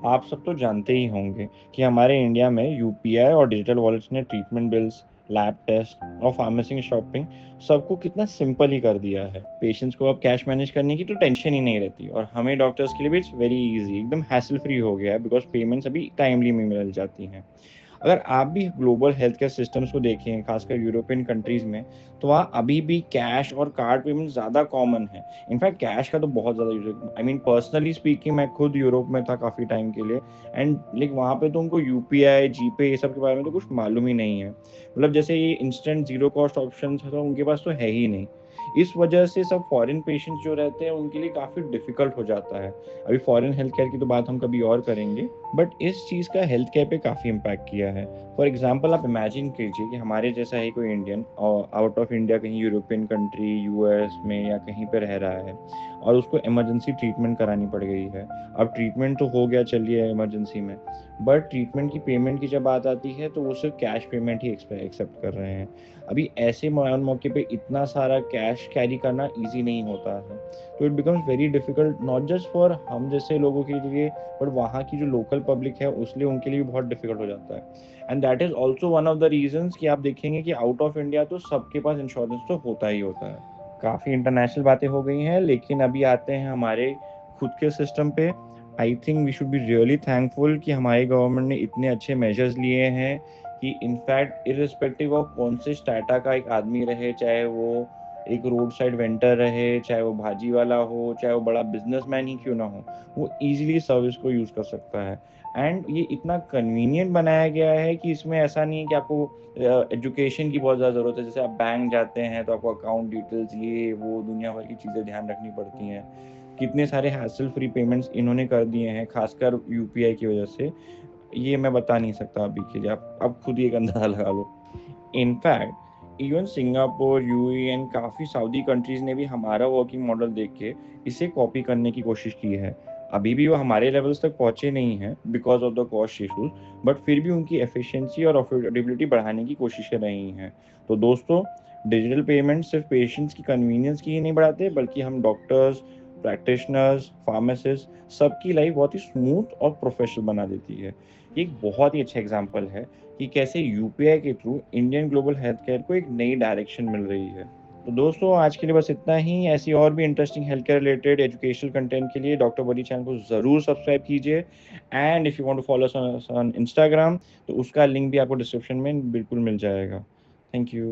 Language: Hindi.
आप सब तो जानते ही होंगे कि हमारे इंडिया में यूपीआई और डिजिटल वॉलेट्स ने ट्रीटमेंट बिल्स, लैब टेस्ट और फार्मेसी शॉपिंग सबको कितना सिंपल ही कर दिया है। पेशेंट्स को अब कैश मैनेज करने की तो टेंशन ही नहीं रहती और हमें डॉक्टर्स के लिए भी इट्स वेरी इजी, एकदम हैसल फ्री हो गया है बिकॉज पेमेंट्स अभी टाइमली में मिल जाती हैं। अगर आप भी ग्लोबल हेल्थ केयर सिस्टम्स को देखें, खासकर यूरोपियन कंट्रीज में, तो वहाँ अभी भी कैश और कार्ड पेमेंट ज़्यादा कॉमन है। इनफैक्ट कैश का तो बहुत ज़्यादा use, I mean personally speaking, मैं खुद यूरोप में था काफ़ी टाइम के लिए, एंड लाइक वहाँ पे तो उनको यूपीआई, जीपे, ये सब के बारे में तो कुछ मालूम ही नहीं है। मतलब जैसे ये इंस्टेंट जीरो कॉस्ट ऑप्शन तो उनके पास तो है ही नहीं। इस वजह से सब फॉरेन पेशेंट्स जो रहते हैं उनके लिए काफ़ी डिफिकल्ट हो जाता है। अभी फॉरेन हेल्थ केयर की तो बात हम कभी और करेंगे, बट इस चीज़ का हेल्थ केयर पे काफ़ी इम्पैक्ट किया है। फॉर एग्जाम्पल आप इमेजिन कीजिए कि हमारे जैसा ही कोई इंडियन और आउट ऑफ इंडिया कहीं यूरोपियन कंट्री, यूएस में या कहीं पर रह रहा है और उसको इमरजेंसी ट्रीटमेंट करानी पड़ गई है। अब ट्रीटमेंट तो हो गया, चलिए इमरजेंसी में, बट ट्रीटमेंट की पेमेंट की जब बात आती है तो वो सिर्फ कैश पेमेंट ही एक्सेप्ट कर रहे हैं। अभी ऐसे मौके पे इतना सारा कैश कैरी करना ईजी नहीं होता है, तो it becomes very difficult, not just for हम जैसे लोगों के लिए, बट वहाँ की जो लोकल पब्लिक है उसलिए उनके लिए भी बहुत डिफिकल्ट हो जाता है। And that is also one of the reasons कि आप देखेंगे कि आउट ऑफ इंडिया तो सबके पास इंश्योरेंस तो होता ही होता है। काफ़ी इंटरनेशनल बातें हो गई हैं, लेकिन अभी आते हैं हमारे खुद के सिस्टम पे। I think we should be really thankful कि हमारी गवर्नमेंट ने इतने अच्छे मेजर्स लिए हैं कि इनफैक्ट इरिस्पेक्टिव ऑफ कौन से स्टाटा का एक आदमी रहे, चाहे वो एक रोड साइड वेंटर रहे, चाहे वो भाजी वाला हो, चाहे वो बड़ा बिजनेसमैन ही क्यों ना हो, वो इजीली सर्विस को यूज़ कर सकता है। एंड ये इतना कन्वीनियंट बनाया गया है कि इसमें ऐसा नहीं है कि आपको एजुकेशन की बहुत ज़्यादा ज़रूरत है। जैसे आप बैंक जाते हैं तो आपको अकाउंट डिटेल्स, ये वो दुनिया भर की चीज़ें ध्यान रखनी पड़ती हैं। कितने सारे हैसल फ्री पेमेंट्स इन्होंने कर दिए हैं, खासकर यूपीआई की वजह से, ये मैं बता नहीं सकता अभी के लिए, आप खुद ही एक अंदाजा लगा लो। In fact even Singapore, UAE and काफ़ी सऊदी कंट्रीज ने भी हमारा वर्किंग मॉडल देख के इसे कॉपी करने की कोशिश की है। अभी भी वो हमारे लेवल्स तक पहुंचे नहीं हैं because of the cost issues, but फिर भी उनकी एफिशिएंसी और अफोर्डेबिलिटी बढ़ाने की कोशिश कर रही हैं। तो दोस्तों, डिजिटल पेमेंट सिर्फ पेशेंट्स की कन्वीनियंस की ही नहीं बढ़ाते, बल्कि हम डॉक्टर्स, प्रैक्टिशनर्स, फार्मासिस्ट, सबकी लाइफ बहुत ही स्मूथ और प्रोफेशनल बना देती है। ये एक बहुत ही अच्छा एग्जाम्पल है कि कैसे यूपीआई के through Indian global health care को एक नई डायरेक्शन मिल रही है। तो दोस्तों, आज के लिए बस इतना ही। ऐसी और भी interesting health care related educational content के लिए डॉक्टर बडी चैनल को ज़रूर सब्सक्राइब कीजिए। And if you want to follow us on Instagram, तो उसका लिंक भी आपको डिस्क्रिप्शन में बिल्कुल मिल जाएगा। Thank you.